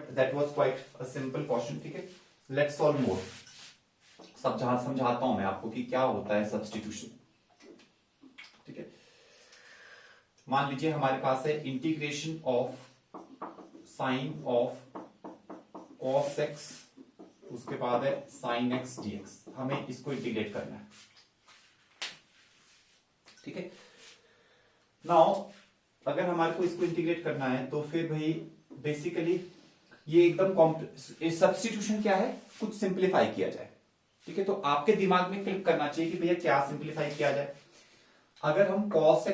But that was quite a simple question. ठीक है, let's solve more. सब समझाता हूं मैं आपको कि क्या होता है सब्स्टिट्यूशन। ठीक है, मान लीजिए हमारे पास है integration of sign of cos x, उसके बाद है साइन एक्स डीएक्स, हमें इसको इंटीग्रेट करना है। ठीक है, नाउ अगर हमारे को इसको इंटीग्रेट करना है तो फिर भाई बेसिकली ये एकदम सब्स्टिट्यूशन क्या है, कुछ सिंप्लीफाई किया जाए। ठीक है, तो आपके दिमाग में क्लिक करना चाहिए कि भैया क्या सिंप्लीफाई किया जाए। अगर हम cos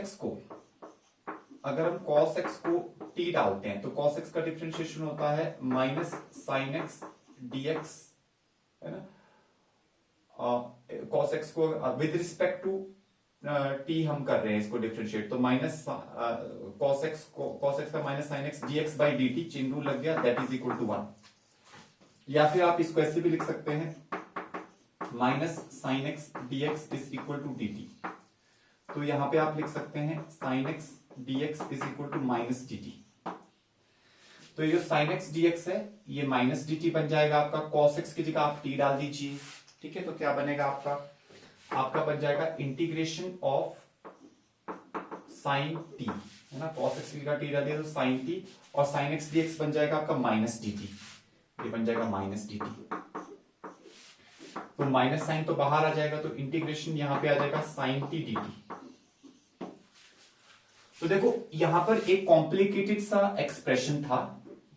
x को t डालते हैं तो cos x का डिफरेंशिएशन होता है माइनस साइन एक्स डीएक्स, है ना। cos x को विद रिस्पेक्ट टू t हम कर रहे हैं इसको डिफरेंशिएट, तो माइनस cos x का minus sine x dx by dt, chain rule लग गया, दैट इज इक्वल टू 1। या फिर आप इसको ऐसे भी लिख सकते हैं minus sine x dx is equal to dt, तो यहां पे आप लिख सकते हैं sine x dx is equal to minus dt। तो ये जो साइन एक्स dx है ये माइनस dt बन जाएगा आपका, cos x की जगह आप t डाल दीजिए। ठीक है, तो क्या बनेगा आपका बन जाएगा इंटीग्रेशन ऑफ साइन t, है ना। cos x की जगह t डाल दिया तो साइन t, और साइन एक्स dx बन जाएगा आपका माइनस dt, ये बन जाएगा माइनस dt। तो माइनस साइन तो बाहर आ जाएगा, तो इंटीग्रेशन यहां पे आ जाएगा साइन t dt। तो देखो यहां पर एक कॉम्प्लिकेटेड सा एक्सप्रेशन था,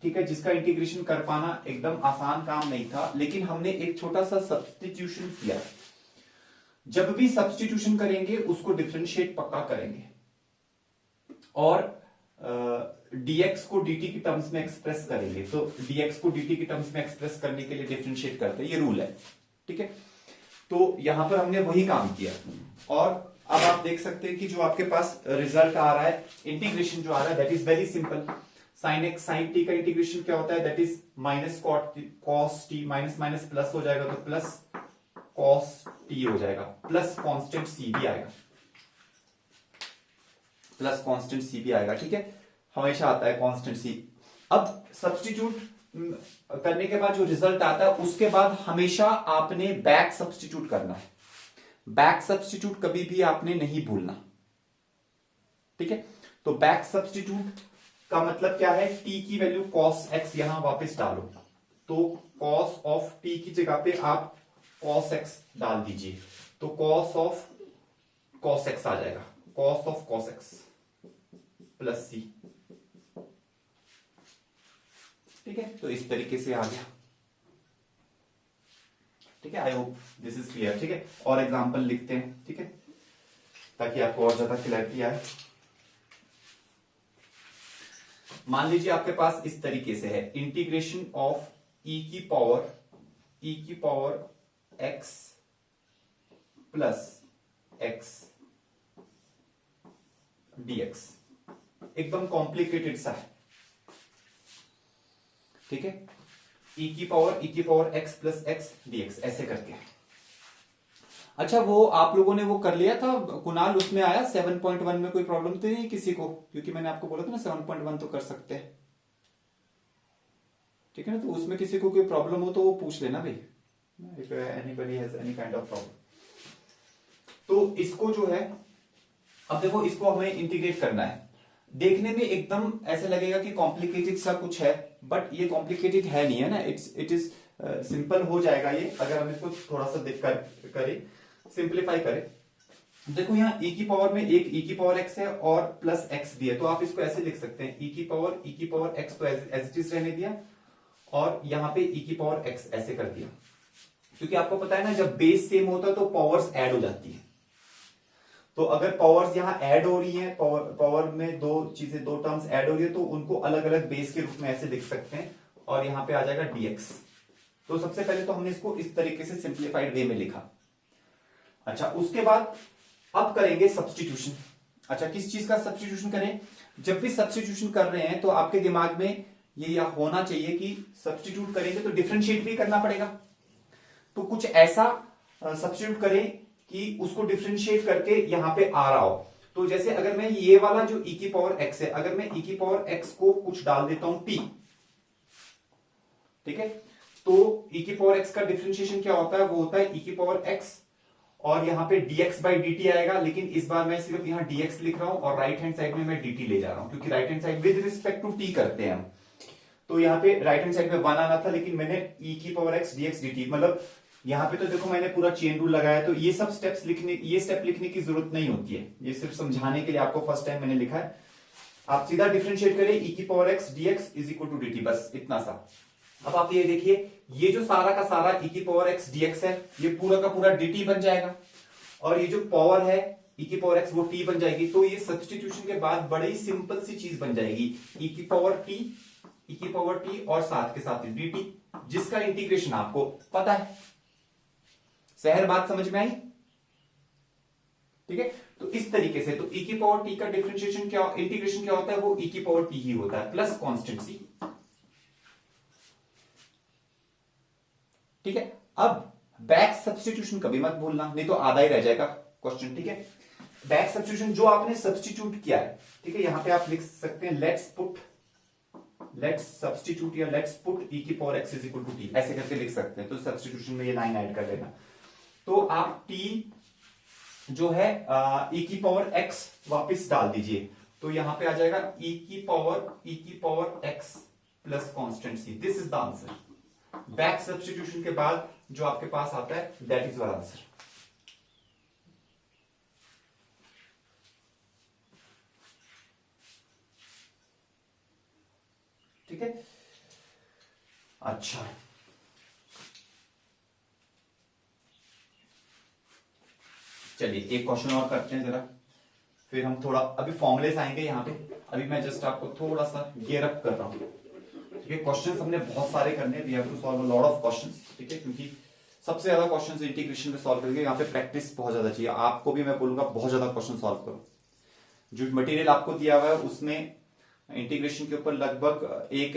ठीक है, जिसका इंटीग्रेशन कर पाना एकदम आसान काम नहीं था, लेकिन हमने एक छोटा सा सब्स्टिट्यूशन किया। जब भी सब्स्टिट्यूशन करेंगे उसको डिफरेंशिएट पक्का करेंगे, और dx को dt की टर्म्स में एक्सप्रेस करेंगे। तो dx को dt की टर्म्स में एक्सप्रेस करने के लिए डिफरेंशिएट करते हैं, ये रूल है। ठीक है, तो यहां पर हमने वही काम किया, और अब आप देख सकते हैं कि जो आपके पास रिजल्ट आ रहा है, इंटीग्रेशन जो आ रहा है that is very simple. Sine x sine T का इंटीग्रेशन क्या होता है, that is minus cos T, minus minus plus हो जाएगा, तो प्लस कॉस टी हो जाएगा, प्लस कांस्टेंट सी भी आएगा, प्लस कांस्टेंट सी भी आएगा। ठीक है, हमेशा आता है कांस्टेंट सी। अब सब्स्टिट्यूट करने के बाद जो रिजल्ट आता है उसके बाद हमेशा आपने बैक सब्स्टिट्यूट करना है। बैक सब्स्टिट्यूट कभी भी आपने नहीं भूलना। ठीक है, तो बैक सब्स्टिट्यूट का मतलब क्या है, t की वैल्यू cos x यहां वापस डालो, तो cos ऑफ t की जगह पे आप cos x डाल दीजिए, तो cos ऑफ cos x आ जाएगा, cos of cos x plus c। ठीक है, तो इस तरीके से आ गया। ठीक है, आई होप दिस इज क्लियर। ठीक है, और एग्जांपल लिखते हैं, ठीक है, ताकि आपको और ज्यादा क्लैरिटी आए। मान लीजिए आपके पास इस तरीके से है इंटीग्रेशन ऑफ e की power x plus x dx, एकदम कॉम्प्लिकेटेड सा है। ठीक है, e की power x plus x dx ऐसे करके। अच्छा, वो आप लोगों ने वो कर लिया था कुणाल, उसमें आया 7.1 में कोई प्रॉब्लम तो नहीं किसी को, क्योंकि मैंने आपको बोला था ना 7.1 तो कर सकते हैं। ठीक है ना, तो उसमें किसी को कोई प्रॉब्लम हो तो वो पूछ लेना भाई, if anybody has any kind of problem. तो इसको जो है, अब देखो इसको हमें इंटीग्रेट करना है। देखने में एकदम ऐसे लगेगा कि कॉम्प्लिकेटेड सा कुछ है, बट ये कॉम्प्लिकेटेड है नहीं, है ना। इट इज सिंपल हो जाएगा ये, अगर हम इसको थोड़ा सा देख करें, सिंप्लीफाई करें। देखो यहाँ e की पावर में एक e की पावर x है और प्लस x भी है, तो आप इसको ऐसे लिख सकते हैं e की पावर x तो एज इट इज रहने दिया, और यहाँ पे e की पावर x ऐसे कर दिया, क्योंकि आपको पता है ना जब बेस सेम होता है तो पावर्स ऐड हो जाती है। तो अगर पावर्स यहाँ ऐड हो रही है, पावर में दो टर्म्स ऐड हो रही है, तो उनको अलग अलग बेस के रूप में ऐसे लिख सकते हैं, और यहाँ पे आ जाएगा dx। तो सबसे पहले तो हमने इसको इस तरीके से सिंप्लीफाइड वे में लिखा। अच्छा, उसके बाद अब करेंगे सब्स्टिट्यूशन। अच्छा, किस चीज का सब्स्टिट्यूशन करें, जब भी सब्स्टिट्यूशन कर रहे हैं तो आपके दिमाग में ये होना चाहिए कि सब्स्टिट्यूट करेंगे तो डिफरेंशिएट भी करना पड़ेगा। तो कुछ ऐसा सब्स्टिट्यूट करें कि उसको डिफरेंशिएट करके यहां पे आ रहा हो। तो जैसे अगर मैं ये वाला जो e की पावर x है, अगर मैं e की पावर x को कुछ डाल देता हूं t, ठीक है। तो e की पावर x का डिफरेंशिएशन क्या होता है, वो होता है e की पावर x, और यहाँ पे dx बाई dt आएगा, लेकिन इस बार मैं सिर्फ यहाँ dx लिख रहा हूं और राइट हैंड साइड में मैं dt ले जा रहा हूं, क्योंकि right hand side with respect to t करते हैं हम। तो यहाँ पे राइट हैंड साइड में 1 आना था, लेकिन मैंने e की पावर x dx dt, मतलब यहाँ पे तो देखो मैंने पूरा चेन रूल लगाया, तो ये सब स्टेप्स लिखने, ये स्टेप लिखने की जरूरत नहीं होती है, ये सिर्फ समझाने के लिए आपको फर्स्ट टाइम मैंने लिखा है। आप सीधा डिफरेंशिएट करें e की power x dx is equal to dt, बस इतना सा। अब आप ये देखिए, ये जो सारा का सारा e की पावर x dx है, ये पूरा का पूरा dt बन जाएगा, और ये जो पावर है e की पावर x वो t बन जाएगी। तो ये सब्स्टिट्यूशन के बाद बड़ी सिंपल सी चीज बन जाएगी, e की पावर t और साथ के साथ dt, जिसका इंटीग्रेशन आपको पता है। सहर बात समझ में आई? ठीक है, तो इस तरीके से तो e की पावर t का डिफरेंशिएशन क्या, इंटीग्रेशन क्या होता है, वो e की पावर t ही होता है प्लस कांस्टेंट c। ठीक है, अब बैक सब्स्टिट्यूशन कभी मत भूलना, नहीं तो आधा ही रह जाएगा क्वेश्चन। ठीक है, बैक सब्स्टिट्यूशन जो आपने सब्स्टिट्यूट किया है, ठीक है, यहां पे आप लिख सकते हैं लेट्स सब्स्टिट्यूट या लेट्स पुट e की power x is equal to t, ऐसे करके लिख सकते हैं। तो सब्स्टिट्यूशन में ये लाइन ऐड कर लेना, तो आप t जो है e की पावर x वापस डाल दीजिए, तो यहां पे आ जाएगा e की power x plus constant c। This is the answer. Back substitution के बाद जो आपके पास आता है, दैट इज योर आंसर। ठीक है, अच्छा चलिए एक क्वेश्चन और करते हैं जरा, फिर हम थोड़ा अभी फॉर्मुलेस आएंगे यहाँ पे। अभी मैं जस्ट आपको थोड़ा सा गियर अप कर रहा हूं। ठीक है, क्वेश्चंस हमने बहुत सारे करने हैं, we have to solve a lot of questions. ठीक है, क्योंकि सबसे ज्यादा क्वेश्चंस इंटीग्रेशन में सॉल्व करेंगे, यहाँ पे प्रैक्टिस बहुत ज्यादा चाहिए। आपको भी मैं बोलूंगा बहुत ज्यादा क्वेश्चन सॉल्व करो। जो मटेरियल आपको दिया हुआ है उसमें इंटीग्रेशन के ऊपर लगभग एक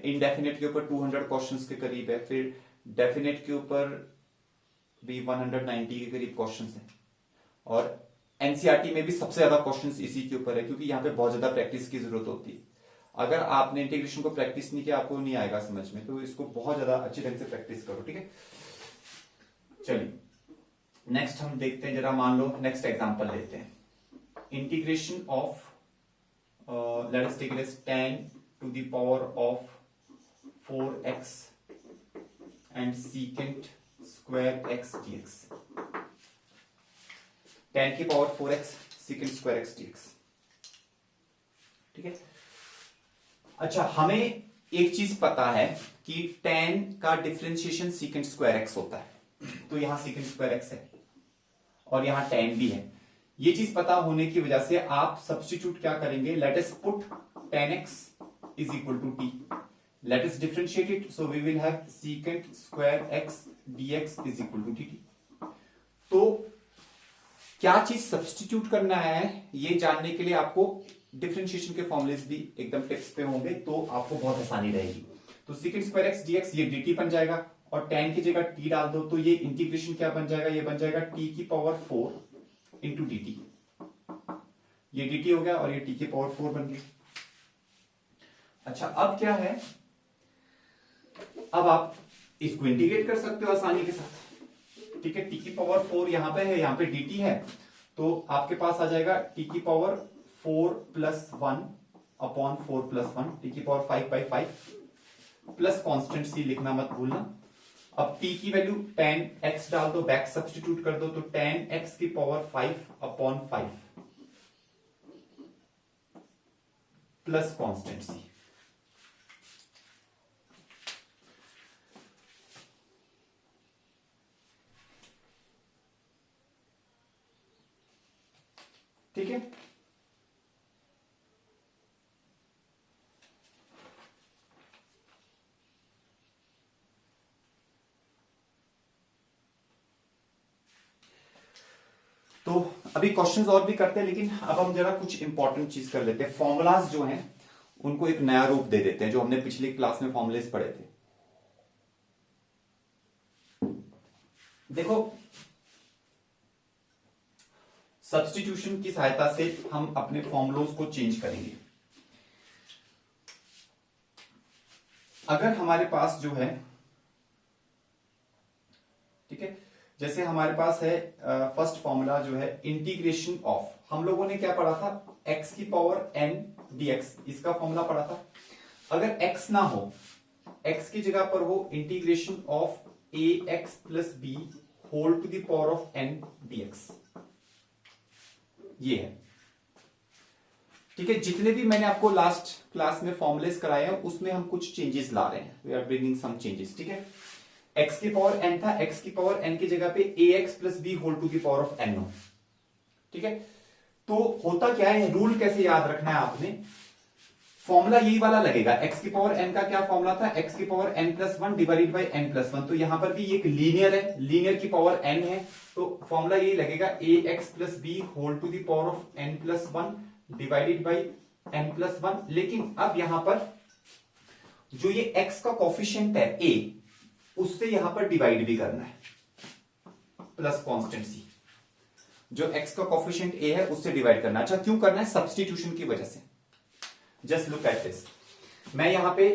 इनडेफिनेट के ऊपर 200 क्वेश्चंस के करीब है, फिर डेफिनेट के ऊपर भी 190 के करीब क्वेश्चंस हैं, और एनसीईआरटी में भी सबसे ज्यादा क्वेश्चंस इसी के ऊपर है, क्योंकि यहाँ पे बहुत ज्यादा प्रैक्टिस की जरूरत होती है। अगर आपने इंटीग्रेशन को प्रैक्टिस नहीं किया, आपको नहीं आएगा समझ में, तो इसको बहुत ज्यादा अच्छी ढंग से प्रैक्टिस करो। ठीक है, चलिए नेक्स्ट हम देखते हैं जरा, मान लो नेक्स्ट एग्जांपल लेते हैं, integration of let us take it as tan to the power of 4x and secant square x dx। tan की power 4x secant square x dx। ठीक है, अच्छा हमें एक चीज पता है कि tan का डिफरेंशिएशन secant स्क्वायर x होता है, तो यहां secant स्क्वायर x है और यहां tan भी है। ये चीज पता होने की वजह से आप सब्स्टिट्यूट क्या करेंगे, let us put tan x is equal to t, let us differentiate it, so we will have secant square x dx is equal to dt। तो क्या चीज सब्स्टिट्यूट करना है, ये जानने के लिए आपको डिफरेंशिएशन के फॉर्मुलेस भी एकदम टिप्स पे होंगे, तो आपको बहुत आसानी रहेगी। तो secant स्क्वायर x dx ये dt बन जाएगा, और tan की जगह t डाल दो, तो ये इंटीग्रेशन क्या बन जाएगा, ये बन जाएगा t की पावर 4 इंटू dt। ये dt हो गया और ये t की पावर 4 बन गई। अच्छा अब क्या है, अब आप इसको इंटीग्रेट कर सकते हो आसानी के साथ। ठीक है, t की पावर 4 यहां पे है, यहां पे dt है, तो आपके पास आ जाएगा t की power 4 plus 1 upon 4 plus 1, t की पावर 5/5 प्लस कांस्टेंट c लिखना मत भूलना। अब t की वैल्यू tan x डाल दो, बैक सब्स्टिट्यूट कर दो, तो tan x की power 5 upon 5 plus constant c। ठीक है, तो अभी क्वेश्चंस और भी करते हैं, लेकिन अब हम जरा कुछ इंपॉर्टेंट चीज कर लेते हैं। फॉर्मूलाज जो हैं उनको एक नया रूप दे देते हैं, जो हमने पिछली क्लास में फॉर्मूलेस पढ़े थे। देखो सब्स्टिट्यूशन की सहायता से हम अपने फॉर्मूलोज को चेंज करेंगे। अगर हमारे पास जो है, ठीक है, जैसे हमारे पास है फर्स्ट फॉर्मूला जो है इंटीग्रेशन ऑफ, हम लोगों ने क्या पढ़ा था, x की पावर n dx, इसका फॉर्मूला पढ़ा था। अगर x ना हो, x की जगह पर हो integration of ax plus B whole to the power of n dx, ये है। ठीक है, जितने भी मैंने आपको लास्ट क्लास में फॉर्मुलेस कराए हैं उसमें हम कुछ चेंजेस ला रहे हैं, we are bringing some changes. ठीक है, x की पावर n था, x की पावर n की जगह पे ax plus B whole to the power of n हो। ठीक है, तो होता क्या है, रूल कैसे याद रखना है आपने, फॉर्मूला यही वाला लगेगा। x की पावर n का क्या फॉर्मूला था, x की power n plus one divided by n plus one, तो यहां पर भी एक लीनियर है, लीनियर की पावर n है, तो फॉर्मूला यही लगेगा ax plus B whole to the power of n plus one divided by n plus one. लेकिन अब यहां पर जो ये x का कोफिशिएंट है a, उससे यहां पर डिवाइड भी करना है, प्लस कांस्टेंट c, जो x का कोफिशिएंट a है उससे डिवाइड करना। अच्छा, क्यों करना है, सब्स्टिट्यूशन की वजह से। जस्ट लुक एट दिस, मैं यहां पे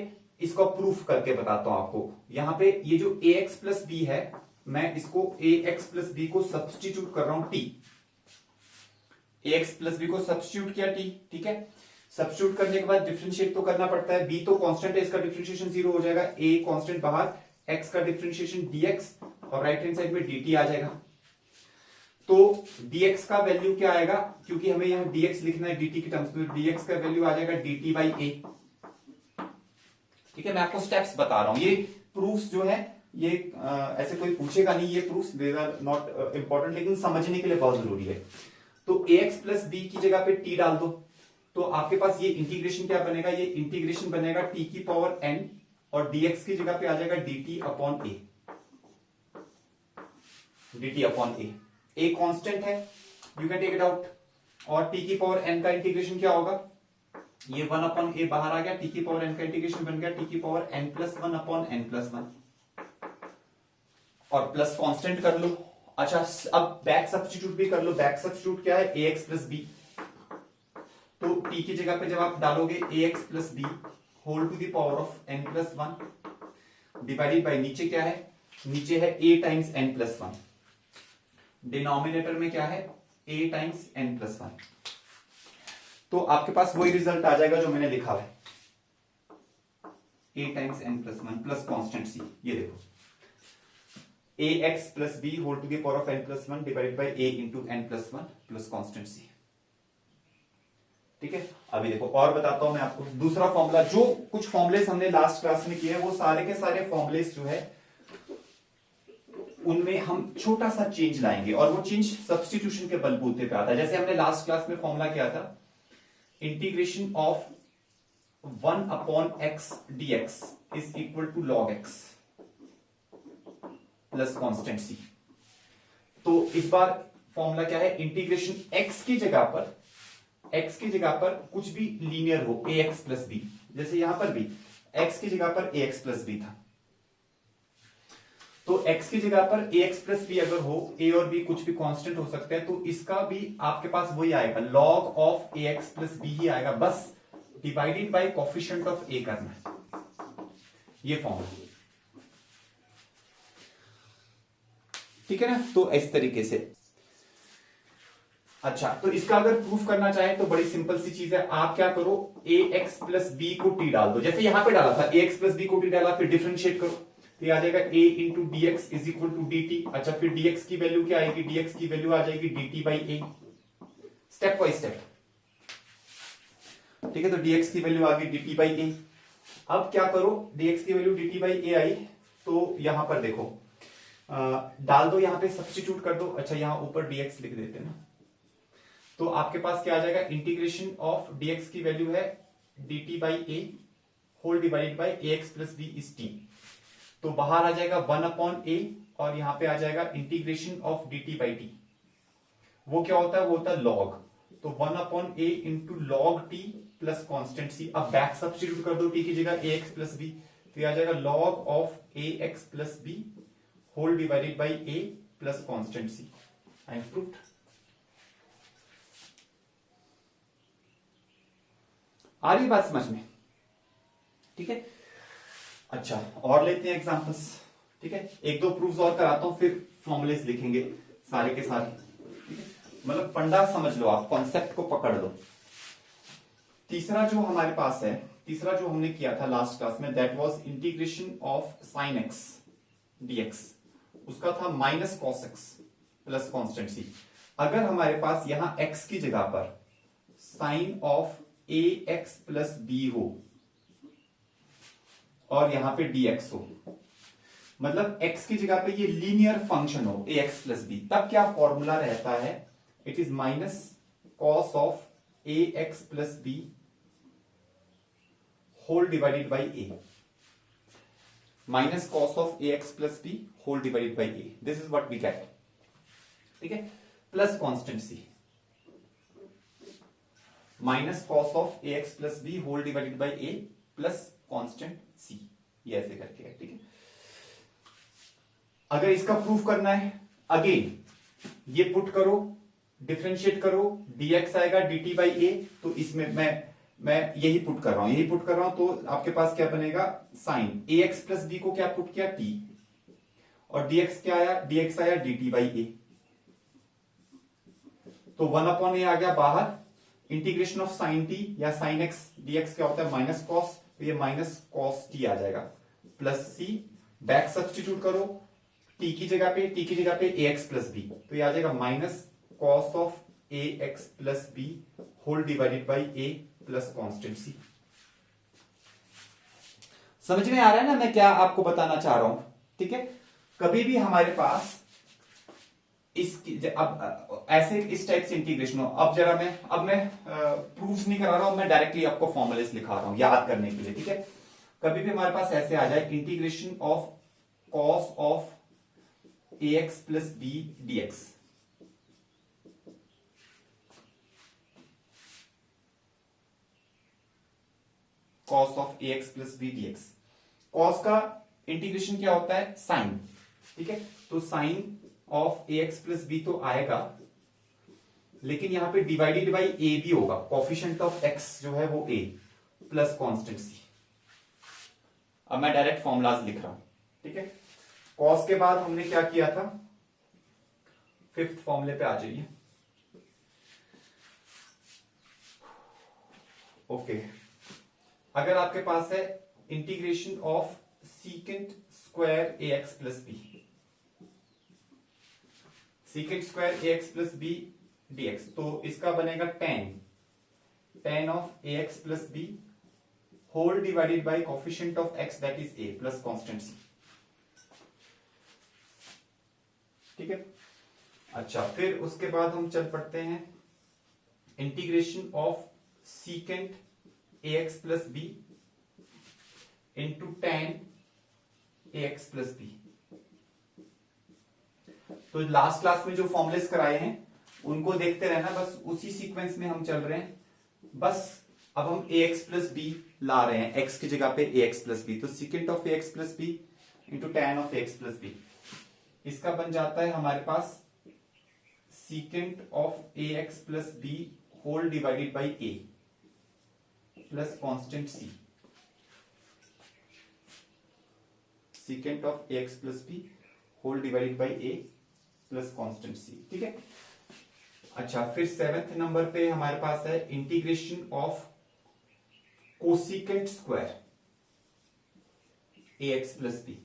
इसको प्रूफ करके बताता हूं आपको। यहां पे ये जो ax प्लस बी है, मैं इसको ax प्लस बी को सब्स्टिट्यूट कर रहा हूं t, ax प्लस बी को सब्स्टिट्यूट किया t, ठीक है। सब्स्टिट्यूट करने के बाद डिफरेंशिएट तो करना पड़ता है, b तो कांस्टेंट है, इसका डिफरेंशिएशन 0 हो जाएगा, a कांस्टेंट बाहर, x का डिफरेंशिएशन dx और राइट हैंड साइड में dt आ जाएगा। तो dx का वैल्यू क्या आएगा, क्योंकि हमें यहां dx लिखना है dt की टर्म्स में, dx का वैल्यू आ जाएगा dt बाई a। ठीक है, मैं आपको स्टेप्स बता रहा हूं, ये प्रूफ्स जो है ये ऐसे कोई पूछेगा नहीं, ये proofs they are not important, लेकिन समझने के लिए बहुत जरूरी है। तो ax प्लस बी की जगह पे t डाल दो, तो आपके पास ये इंटीग्रेशन क्या बनेगा, ये इंटीग्रेशन बनेगा t की पावर n और dx की जगह पे आ जाएगा dt upon a, dt upon a, a constant है, you can take it out, और t की पावर n का इंटीग्रेशन क्या होगा, ये 1 अपॉन a बाहर आ गया, t की पावर n का इंटीग्रेशन बन गया t की power n plus one upon n plus one, और प्लस कांस्टेंट कर लो। अच्छा, अब बैक सब्स्टिट्यूट भी कर लो, बैक सब्स्टिट्यूट क्या है, ax प्लस b, तो t की जगह पे जब आप डालोगे ax plus B whole to the power of n plus one divided by, नीचे क्या है, नीचे है a times n plus one, denominator में क्या है a times n plus one, तो आपके पास वही रिजल्ट आ जाएगा जो मैंने लिखा है, a times n plus one plus constant c, ये देखो ax plus B whole to the power of n plus one divided by a into n plus one plus constant c। ठीक है, अभी देखो और बताता हूं मैं आपको दूसरा फॉर्मूला, जो कुछ फॉर्मुलेस हमने लास्ट क्लास में किए हैं वो सारे के सारे फॉर्मुलेस जो है उनमें हम छोटा सा चेंज लाएंगे, और वो चेंज सब्स्टिट्यूशन के बलबूते पे आता है। जैसे हमने लास्ट क्लास में फॉर्मूला किया था, integration of 1 upon x dx is equal to log x plus constant c। तो इस बार फॉर्मूला क्या है, इंटीग्रेशन x की जगह पर कुछ भी लीनियर हो, ax प्लस बी, जैसे यहां पर भी x की जगह पर ax प्लस बी था, तो x की जगह पर ax प्लस बी अगर हो, a और b कुछ भी कांस्टेंट हो सकते हैं, तो इसका भी आपके पास वही आएगा, log of ax plus b ही आएगा, बस divided by coefficient of a करना है, ये फॉर्मूला। ठीक है ना, तो इस तरीके से। अच्छा, तो इसका अगर प्रूफ करना चाहे तो बड़ी सिंपल सी चीज है, आप क्या करो, ax प्लस बी को t डाल दो, जैसे यहां पे डाला था ax प्लस बी को t डाला, फिर डिफरेंशिएट करो, तो ये आ जाएगा a into D X is equal to D T. अच्छा, फिर dx की वैल्यू क्या आएगी, dx की वैल्यू आ जाएगी dt by A, step by step. ठीक है, तो dx की वैल्यू आ गई dt बाई ए। अब क्या करो, dx की वैल्यू dt बाई ए आई, तो यहां पर देखो डाल दो, यहां पे सब्स्टिट्यूट कर दो। अच्छा, यहां ऊपर dx लिख देते हैं ना, तो आपके पास क्या आ जाएगा, इंटीग्रेशन ऑफ dx की वैल्यू है dt by A whole divided by ax plus B is t, तो बाहर आ जाएगा 1 अपॉन a, और यहां पे आ जाएगा integration of dt by T, वो क्या होता है, वो होता है log, तो 1 upon a into log T plus constant c। अब बैक सब्स्टिट्यूट कर दो t की जगह ax प्लस बी, तो यह आ जाएगा log of ax plus B whole divided by a plus constant c। I have proved. आ रही बात समझ में? ठीक है, अच्छा, और लेते हैं एग्जांपल्स। ठीक है, एक दो प्रूफ्स और कराता हूं, फिर फॉर्मुलेस लिखेंगे सारे के सारे। ठीक है, मतलब फंडा समझ लो, आप कॉन्सेप्ट को पकड़ लो। तीसरा जो हमारे पास है, तीसरा जो हमने किया था लास्ट क्लास में, that was integration of sine x dx. उसका था minus cos x plus constant c. अगर हमारे पास यहां एक्स की जगह पर sine of a x plus B हो और यहां पे dx हो, मतलब x की जगह पे ये लीनियर फंक्शन हो ax प्लस बी, तब क्या फॉर्मूला रहता है? It is minus cos of ax plus B whole divided by a। Minus cos of ax plus B whole divided by a, this is what we get. ठीक है, plus constant c, minus cos of ax plus B whole divided by a plus constant c, ये ऐसे करके है। ठीक है, अगर इसका प्रूफ करना है, अगेन ये पुट करो, डिफरेंशिएट करो, dx आएगा dt बाई a, तो इसमें मैं यही पुट कर रहा हूं, तो आपके पास क्या बनेगा? साइन ax प्लस b को क्या पुट किया? t, और dx क्या आया? dx आया dt बाई a, तो 1 अपॉन ए आ गया बाहर। इंटीग्रेशन ऑफ साइन टी या साइन एक्स dx क्या होता है? माइनस कॉस, तो ये माइनस कॉस टी आ जाएगा, प्लस सी, बैक सब्सटीट्यूट करो, t की जगह पे ax प्लस बी, तो ये आ जाएगा minus cos of ax plus B whole divided by a plus constant c। समझ में आ रहा है ना मैं क्या आपको बताना चाह रहा हूं? ठीक है, कभी भी हमारे पास इसकी अब ऐसे इस टाइप से इंटीग्रेशन हो, अब मैं प्रूफ नहीं करा रहा हूं, मैं डायरेक्टली आपको फॉर्मुलेस लिखा रहा हूं याद करने के लिए। ठीक है, कभी भी हमारे पास ऐसे आ जाए integration of cos of ax plus B dx, cos of ax plus B dx। Cos का इंटीग्रेशन क्या होता है? साइन। ठीक है, तो sine of ax plus B तो आएगा, लेकिन यहां पे डिवाइडेड बाई a भी होगा, कोफिशिएंट ऑफ x जो है वो a प्लस कॉन्स्टेंट c। अब मैं डायरेक्ट फॉर्मूलाज लिख रहा हूं। ठीक है, कॉस के बाद हमने क्या किया था? फिफ्थ फॉर्मूले पे आ जाइए। ओके, अगर आपके पास है integration of secant square ax plus B, secant square ax plus B dx, तो इसका बनेगा tan of ax plus B whole divided by coefficient of x that is a plus constant c। ठीक है, अच्छा, फिर उसके बाद हम चल पड़ते हैं integration of secant ax plus B into tan ax plus B. तो लास्ट क्लास में जो फॉर्मुलेस कराए हैं उनको देखते रहना, बस उसी सीक्वेंस में हम चल रहे हैं। बस अब हम ax प्लस बी ला रहे हैं, x की जगह पे ax प्लस बी, तो secant of ax plus B into tan of ax plus B, इसका बन जाता है हमारे पास secant of ax plus B whole divided by a plus constant c, secant of ax plus B whole divided by a plus constant c। ठीक है, अच्छा, फिर सेवेंथ नंबर पे हमारे पास है integration of cosecant square ax plus B,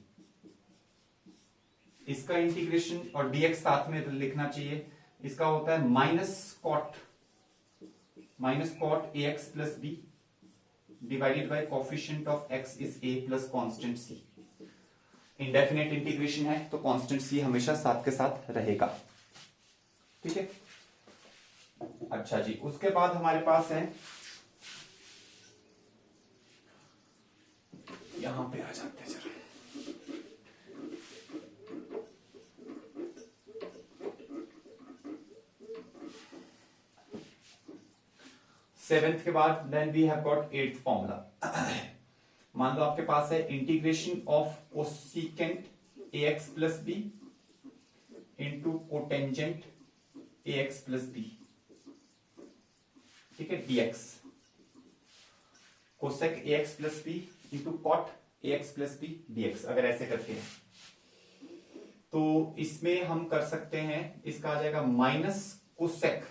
इसका integration, और dx साथ में लिखना चाहिए, इसका होता है minus cot ax plus B divided by coefficient of x is a plus constant c। Indefinite integration है तो कॉन्स्टेंट c हमेशा साथ के साथ रहेगा। ठीक है, अच्छा जी, उसके बाद हमारे पास है, यहां पे आ जाते हैं जरा, सेवेंथ के बाद then we have got eighth formula. मान लो आपके पास है integration of cosecant ax plus B into cotangent ax plus B. ठीक है, dx, cosec ax plus B into cot ax plus B dx, अगर ऐसे करके है तो इसमें हम कर सकते हैं, इसका आ जाएगा minus cosec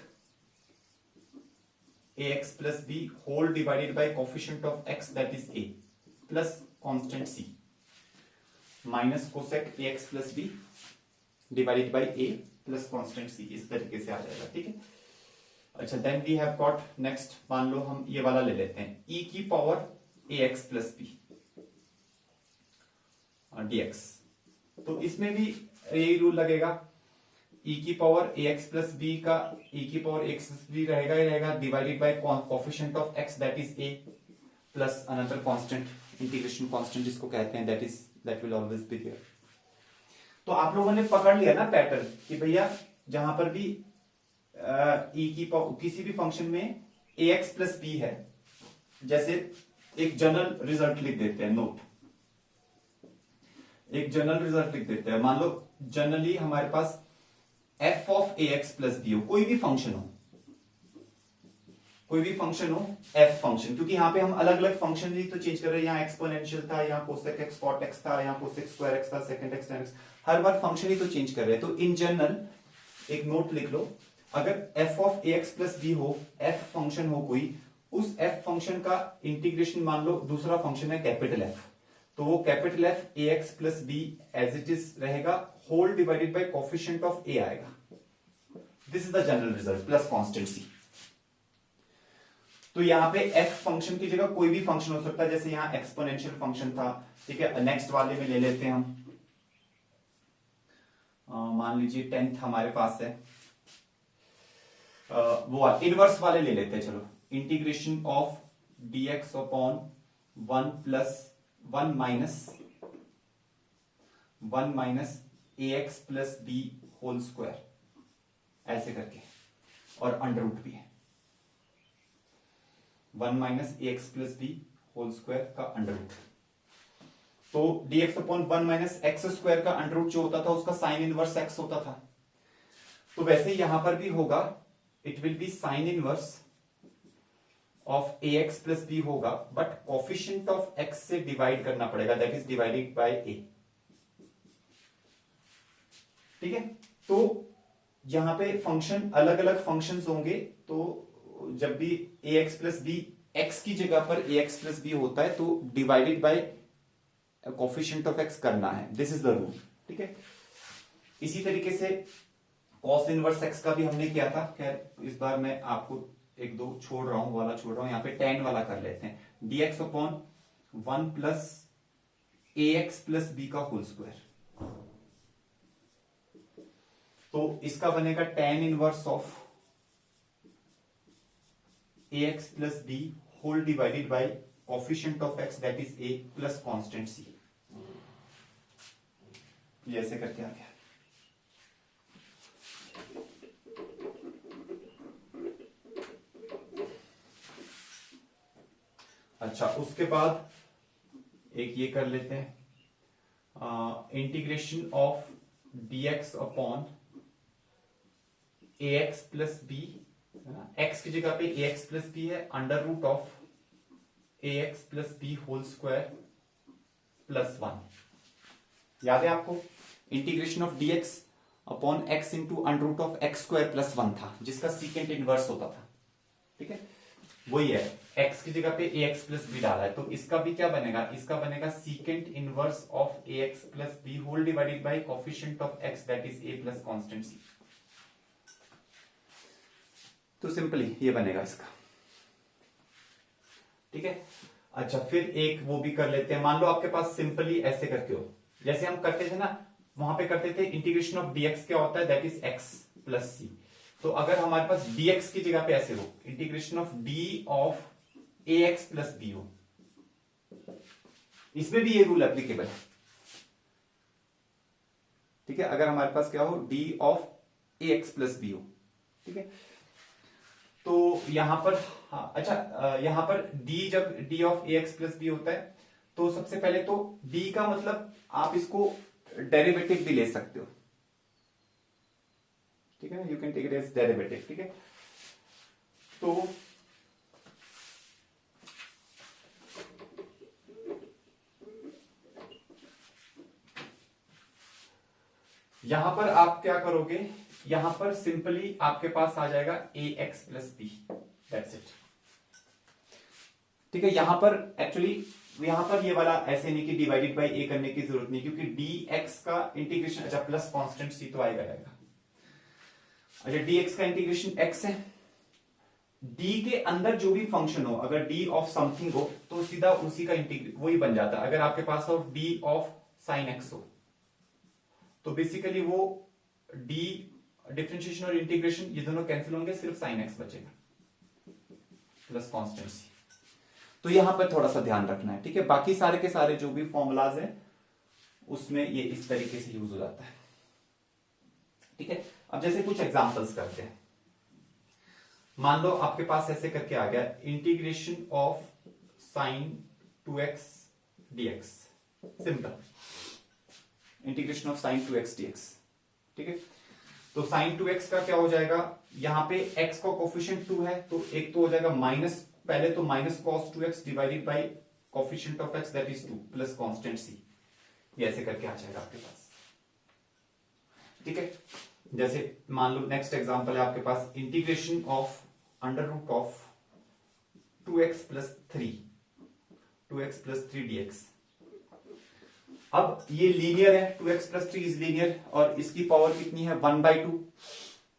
ax plus B whole divided by coefficient of x that is a plus constant c, minus cosec ax plus B divided by a plus constant c, इस तरीके से आ जाएगा। ठीक है, अच्छा then we have got next, मान लो हम ये वाला ले लेते हैं e की power ax plus B dx, तो इसमें भी यही रूल लगेगा, e की पावर ax प्लस बी का e की पावर x प्लस बी रहेगा ही रहेगा, divided by coefficient of x that is a plus another constant, integration constant जिसको कहते हैं, that will always be there. तो आप लोगों ने पकड़ लिया ना पैटर्न कि भैया जहां पर भी e की पावर किसी भी फंक्शन में ax प्लस बी है, जैसे एक जनरल रिजल्ट लिख देते हैं, नोट एक जनरल रिजल्ट लिख देते हैं, मान लो जनरली हमारे पास f of ax plus B हो, कोई भी फंक्शन हो, कोई भी फंक्शन हो f फंक्शन, क्योंकि यहां पे हम अलग अलग फंक्शन ही तो चेंज कर रहे हैं, यहाँ एक्सपोनेंशियल था, यहाँ कोसेक x कॉट x था, यहाँ कोसेक स्क्वायर x था, सेकंड x tan x, हर बार फंक्शन ही तो चेंज कर रहे हैं। तो इन जनरल एक नोट लिख लो, अगर f of ax plus B हो, f फंक्शन हो कोई, उस f फंक्शन का इंटीग्रेशन मान लो दूसरा फंक्शन है कैपिटल F, तो वो capital F ax plus b as it is रहेगा, whole divided by coefficient of a आएगा, this is the general result plus constant c। तो यहाँ पे f फंक्शन की जगह कोई भी फंक्शन हो सकता है, जैसे यहाँ एक्सपोनेंशियल फंक्शन था। ठीक है, नेक्स्ट वाले में ले लेते हैं हम, मान लीजिए 10th हमारे पास है, वो इनवर्स वाले ले लेते हैं, चलो integration of dx upon 1 minus ax plus B whole square, ऐसे करके, और अंडर रूट भी है 1 minus ax plus B whole square का अंडर रूट। तो dx upon 1 minus x square का अंडर रूट जो होता था उसका साइन इनवर्स x होता था, तो वैसे यहां पर भी होगा, it will be sine inverse of ax plus b होगा, बट कोफिशिएंट ऑफ x से डिवाइड करना पड़ेगा, that is divided by a। ठीक है, तो यहां पे फंक्शन अलग अलग फंक्शंस होंगे, तो जब भी ax प्लस बी x की जगह पर ax प्लस बी होता है तो divided by coefficient of x करना है, दिस इज द रूल। ठीक है, इसी तरीके से कॉस इनवर्स x का भी हमने किया था, खैर इस बार मैं आपको एक दो छोड़ रहा हूं, वाला छोड़ रहा हूं, यहाँ पे tan वाला कर लेते हैं, dx upon 1 plus ax plus B का होल स्क्वायर, तो इसका बनेगा tan inverse of ax plus B whole divided by coefficient of x that is a plus constant c, ये ऐसे करके आ गया। अच्छा, उसके बाद एक ये कर लेते हैं, integration of dx upon ax plus b, x की जगह पे ax प्लस बी है, under root of ax plus B whole square plus 1। याद है आपको, integration of dx upon x into under root of x square plus 1 था, जिसका secant inverse होता था। ठीक है, वही है, x की जगह पे ax प्लस बी डाला है, तो इसका भी क्या बनेगा, इसका बनेगा secant inverse of ax plus B whole divided by coefficient of x that is a plus constant c। तो सिंपली ये बनेगा इसका। ठीक है, अच्छा फिर एक वो भी कर लेते हैं, मान लो आपके पास सिंपली ऐसे करके हो, जैसे हम करते थे ना, वहां पे करते थे इंटीग्रेशन ऑफ dx क्या होता है, that is x plus c। तो अगर हमारे पास dx की जगह पे ऐसे हो, integration of d of ax plus b हो, इसमें भी ये रूल एप्लीकेबल है। ठीक है, अगर हमारे पास क्या हो, d of ax plus b हो। ठीक है, तो यहां पर हाँ, अच्छा यहां पर d जब d of ax plus b होता है, तो सबसे पहले तो d का मतलब आप इसको डेरिवेटिव भी ले सकते हो। ठीक है, you can take it as derivative. ठीक है, तो यहां पर आप क्या करोगे, यहां पर सिंपली आपके पास आ जाएगा ax plus b, that's it. ठीक है, यहां पर एक्चुअली यहां पर ये वाला ऐसे नहीं कि डिवाइडेड बाय ए करने की जरूरत नहीं, क्योंकि dx का इंटीग्रेशन, अच्छा प्लस कांस्टेंट सी तो आएगा। अच्छा dx का इंटीग्रेशन x है, d के अंदर जो भी फंक्शन हो, अगर d ऑफ समथिंग हो तो सीधा उसी का इंटीग्रेट वही बन जाता है। अगर आपके पास हो d ऑफ साइन x हो तो बेसिकली वो d डिफरेंशिएशन और इंटीग्रेशन ये दोनों कैंसिल होंगे, सिर्फ साइन x बचेगा प्लस कांस्टेंट सी। तो यहां पर थोड़ा सा ध्यान रखना है, ठीक है। बाकी सारे के सारे जो भी फॉर्मूलाज हैं उसमें ये इस तरीके से यूज हो जाता है, ठीक है। अब जैसे कुछ एग्जांपल्स करते हैं, मान लो आपके पास ऐसे करके आ गया integration of sign 2x dx, simple integration of sign 2x dx, ठीक है। तो साइन 2x का क्या हो जाएगा, यहां पे x का कोफिशिएंट 2 है तो एक तो हो जाएगा माइनस, पहले तो minus cos 2x divided by coefficient of x that is 2 plus constant c, ये ऐसे करके आ जाएगा आपके पास, ठीक है। जैसे मान लो नेक्स्ट एग्जांपल है आपके पास integration of under root of 2x plus 3 dx। अब ये लीनियर है, 2x प्लस 3 इज लीनियर और इसकी पावर कितनी है 1/2।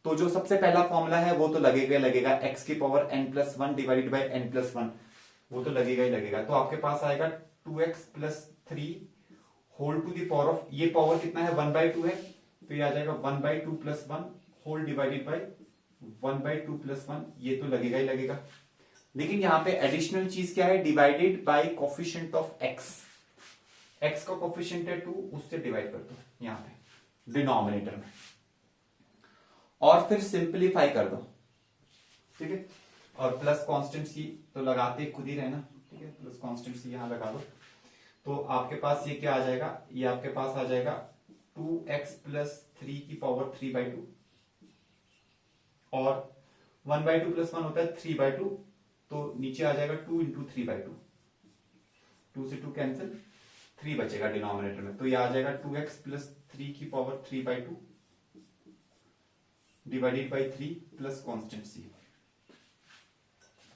तो जो सबसे पहला फॉर्मूला है वो तो लगेगा x की power n+1 divided by n+1, वो तो लगेगा ही लगेगा। तो आपके पास आएगा 2x plus 3 whole to the power of, ये पावर कितना है 1/2 है, तो ये आ जाएगा 1/2 plus 1 whole divided by 1/2 plus 1, ये तो लगेगा ही लगेगा। लेकिन यहां पे एडिशनल चीज क्या है, divided by coefficient of x का कोफिशिएंट है 2, उससे डिवाइड कर दो यहां पे डिनोमिनेटर में और फिर सिंपलीफाई कर दो, ठीक है। और प्लस कांस्टेंट सी तो लगाते खुद ही रहना, ठीक है, प्लस कांस्टेंट सी यहां लगा दो। तो आपके पास ये क्या आ जाएगा, ये आपके पास आ जाएगा 2x प्लस 3 की पावर 3/2 और 1/2 प्लस 1 होता है 3/2, तो नीचे आ जाएगा 2 इंटू 3/2, 2 से 2 कैंसिल, 3 बचेगा डिनोमिनेटर में, तो ये आ जाएगा 2x प्लस 3 की power 3/2 divided by 3 plus constant c,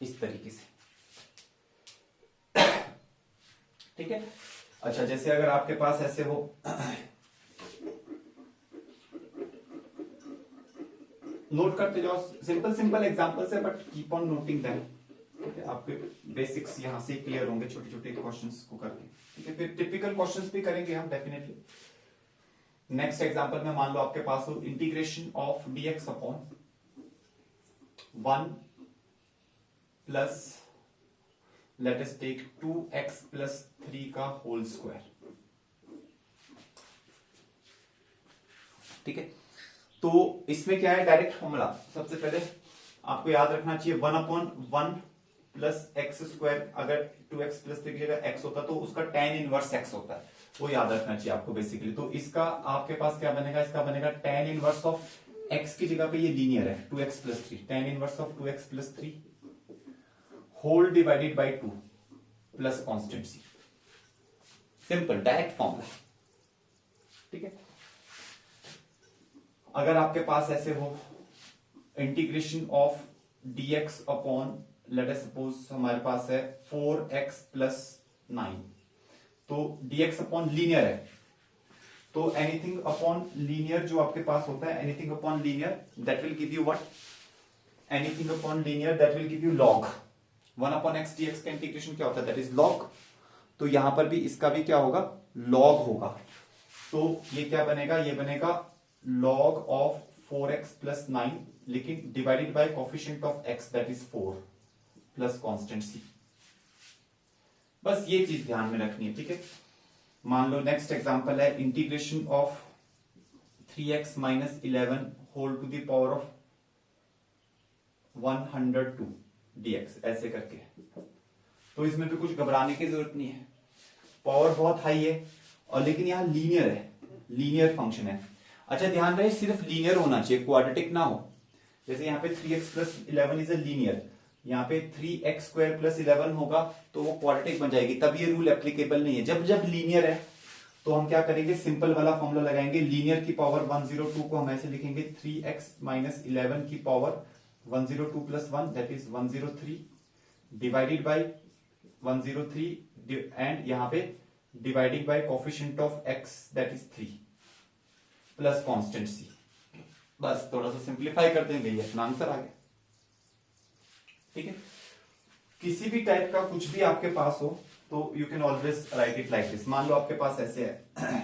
इस तरीके से, ठीक है। अच्छा जैसे अगर आपके पास ऐसे हो नोट करते जाओ, सिंपल एग्जांपल्स है but keep on noting them, ठीक है। आपके बेसिक्स यहां से क्लियर होंगे छोटे छोटे क्वेश्चंस को करके, ठीक है। फिर टिपिकल क्वेश्चंस भी करेंगे हम डेफिनेटली। नेक्स्ट एग्जांपल में मान लो आपके पास हो integration of dx upon 1 plus let us take 2x plus 3 का होल स्क्वायर, ठीक है। तो इसमें क्या है, डायरेक्ट फॉर्मूला, सबसे पहले आपको याद रखना चाहिए 1/1 प्लस एक्स स्क्वायर, अगर 2x प्लस 3 की जगह x होता तो उसका tan इनवर्स x होता है, वो याद रखना चाहिए आपको बेसिकली। तो इसका आपके पास क्या बनेगा, इसका बनेगा tan इनवर्स ऑफ x की जगह पे ये लीनियर है 2x plus 3, tan inverse of 2x plus 3 whole divided by 2 plus constant c, simple direct formula, ठीक है। अगर आपके पास ऐसे हो integration of dx upon let us suppose हमारे पास है 4x प्लस 9, तो dx अपॉन लीनियर है, तो एनीथिंग अपॉन लीनियर जो आपके पास होता है, anything upon linear that will give you what, anything upon linear that will give you log 1/x dx का इंटीग्रेशन क्या होता है, दैट इज log। तो यहां पर भी इसका भी क्या होगा, log होगा। तो ये क्या बनेगा, ये बनेगा log ऑफ 4x प्लस 9, लेकिन divided by coefficient of x that is 4 plus constant c, बस ये चीज ध्यान में रखनी है, ठीक है। मान लो नेक्स्ट एग्जांपल है integration of 3x minus 11 whole to the power of 102 dx, ऐसे करके। तो इसमें भी कुछ घबराने की जरूरत नहीं है, पावर बहुत हाई है और लेकिन यहां लीनियर है, लीनियर फंक्शन है। अच्छा ध्यान रहे सिर्फ लीनियर होना चाहिए, क्वाड्रेटिक ना हो। जैसे यहाँ पे 3x plus 11 is a linear, यहाँ पे 3x स्क्वायर प्लस 11 होगा तो वो क्वाड्रेटिक बन जाएगी, तब ये रूल एप्लीकेबल नहीं है। जब जब लीनियर है तो हम क्या करेंगे, सिंपल वाला फॉर्मूला लगाएंगे। लीनियर की पावर 102 को हम ऐसे लिखेंगे 3x माइनस 11 की power 102 plus 1 that is 103 divided by 103 and यहाँ पे dividing by coefficient of x that is 3 plus constant c। बस थोड़ा सा सिंप्लीफाई कर देंगे, ये अपना आंसर आ गया। ठीक है, किसी भी टाइप का कुछ भी आपके पास हो तो you can always write it like this. मान लो आपके पास ऐसे है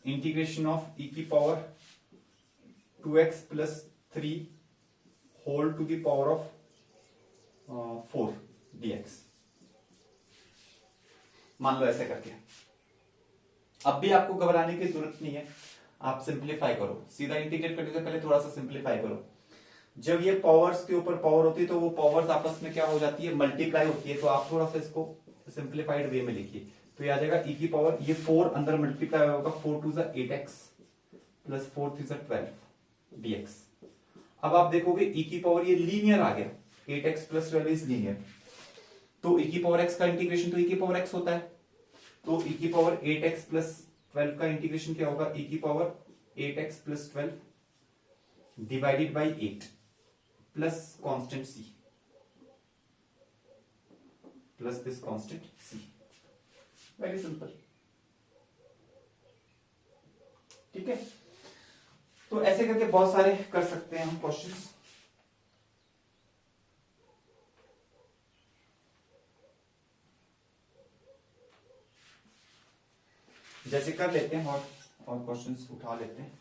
इंटीग्रेशन ऑफ e की power 2x plus 3 whole to the power of 4 dx। मान लो ऐसे करके, अब भी आपको घबराने की जरूरत नहीं है, आप सिंप्लीफाई करो। सीधा इंटीग्रेट करने से पहले थोड़ा सा सिंप्लीफाई करो। जब ये पावर्स के ऊपर पावर होती है तो वो पावर्स आपस में क्या हो जाती है, मल्टीप्लाई होती है। तो आप थोड़ा सा इसको सिंप्लीफाइड वे में लिखिए, तो ये आ जाएगा e की पावर, ये 4 अंदर मल्टीप्लाई होगा, 4 टू 8x प्लस 4 3 12 dx। अब आप देखोगे e की पावर ये लीनियर आ गया, 8x प्लस 12 इज लीनियर, तो e की पावर x का इंटीग्रेशन तो e की पावर x होता है, तो e की पावर 8x प्लस 12 का इंटीग्रेशन क्या होगा, e की power 8x plus 12 divided by 8 plus constant c plus this constant c। Very simple. ठीक है, तो ऐसे करके बहुत सारे कर सकते हैं हम क्वेश्चंस। जैसे कर लेते हैं और क्वेश्चंस उठा लेते हैं।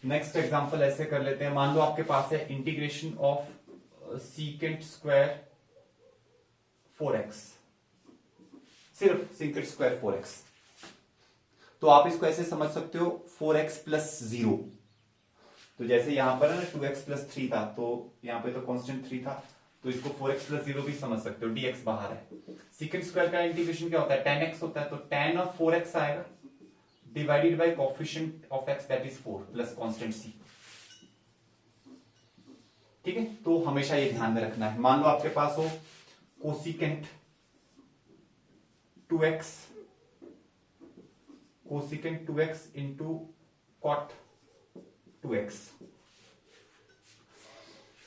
नेक्स्ट एग्जांपल ऐसे कर लेते हैं। मान लो आपके पास है integration of secant square 4x, सिर्फ सीकेंट स्क्वायर 4x। तो आप इसको ऐसे समझ सकते हो 4x प्लस 0। तो जैसे यहां पर है ना 2x प्लस 3 था, तो यहां पे तो कांस्टेंट 3 था, तो इसको 4x प्लस 0 भी समझ सकते हो, dx बाहर है। सीकेंट स्क्वायर का इंटीग्रेशन क्या होता है, tan x होता है, तो tan ऑफ 4x आएगा divided by coefficient of x that is 4 plus constant c। ठीक है, तो हमेशा ये ध्यान में रखना है। मान लो आपके पास हो cosecant 2x, cosecant 2x into cot 2x,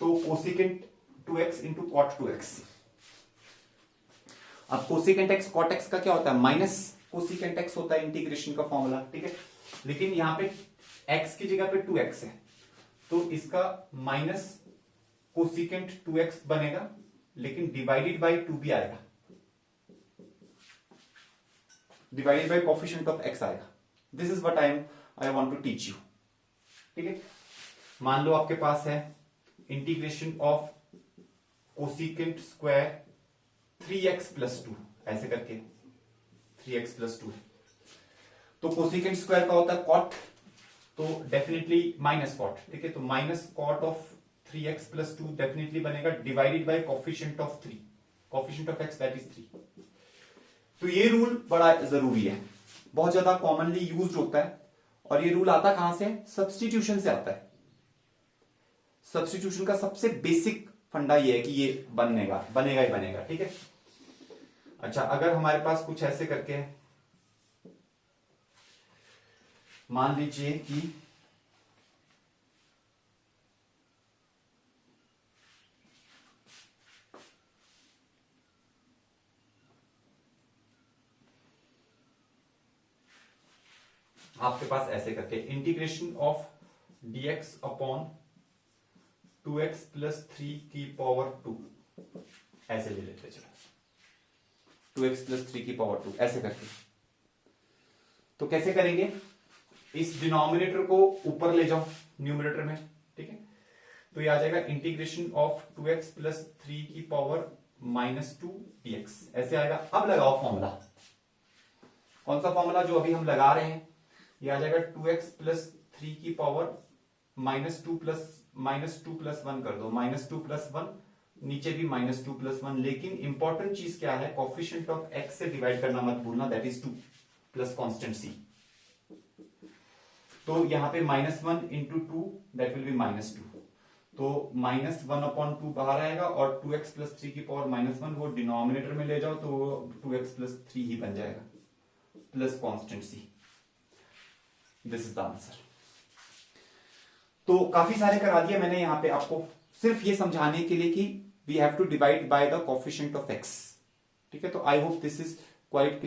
तो cosecant 2x into cot 2x। अब कोसिकेंट x कॉट x का क्या होता है, माइनस कोसिकेंट x होता है इंटीग्रेशन का फॉर्मूला। ठीक है, लेकिन यहां पे x की जगह पे 2x है, तो इसका माइनस कोसिकेंट 2x बनेगा, लेकिन डिवाइडेड बाय 2 भी आएगा, divided by coefficient of x आएगा। This is what I want to teach you. ठीक है, मान लो आपके पास है integration of cosecant square 3x plus 2, ऐसे करके 3x प्लस 2। तो कोसिकेंट स्क्वायर का होता है कॉट, तो डेफिनेटली माइनस कॉट। ठीक है, तो minus cot of 3x plus 2 definitely बनेगा divided by coefficient of 3, coefficient of x that is 3। तो ये रूल बड़ा जरूरी है, बहुत ज्यादा कॉमनली यूज्ड होता है, और ये रूल आता कहां से, सब्स्टिट्यूशन से आता है। सब्स्टिट्यूशन का सबसे बेसिक फंडा ये है कि ये बनेगा ही बनेगा। ठीक है, अच्छा अगर हमारे पास कुछ ऐसे करके है, मान लीजिए कि आपके पास ऐसे करके integration of dx upon 2x plus 3 की पावर 2, ऐसे ले लेते चलो 2x प्लस 3 की पावर 2 ऐसे करके। तो कैसे करेंगे, इस डिनोमिनेटर को ऊपर ले जाओ न्यूमरेटर में। ठीक है, तो ये आ जाएगा इंटीग्रेशन ऑफ 2x प्लस 3 की पावर -2 dx, ऐसे आएगा। अब लगाओ फॉर्मूला, कौन सा फॉर्मूला, जो अभी हम लगा रहे हैं, ये आ जाएगा 2x प्लस 3 की पावर -2 प्लस 1 कर दो, -2 प्लस 1, नीचे भी -2 प्लस 1। लेकिन इंपॉर्टेंट चीज क्या है, कोफिशिएंट ऑफ x से डिवाइड करना मत भूलना, that is 2 plus constant c। तो यहाँ पे -1 into two that will be -2, तो -1/2 बाहर आएगा और 2x प्लस 3 की पावर -1 वो डिनोमिनेटर में ले जाओ तो वो 2x प्लस 3 ही बन जाएगा plus constant c। This is the answer. तो काफी सारे करा दिए मैंने यहाँ पे आपको, सिर्फ ये समझाने के लिए कि we have to divide by the coefficient of x। ठीक है, तो I hope this is quite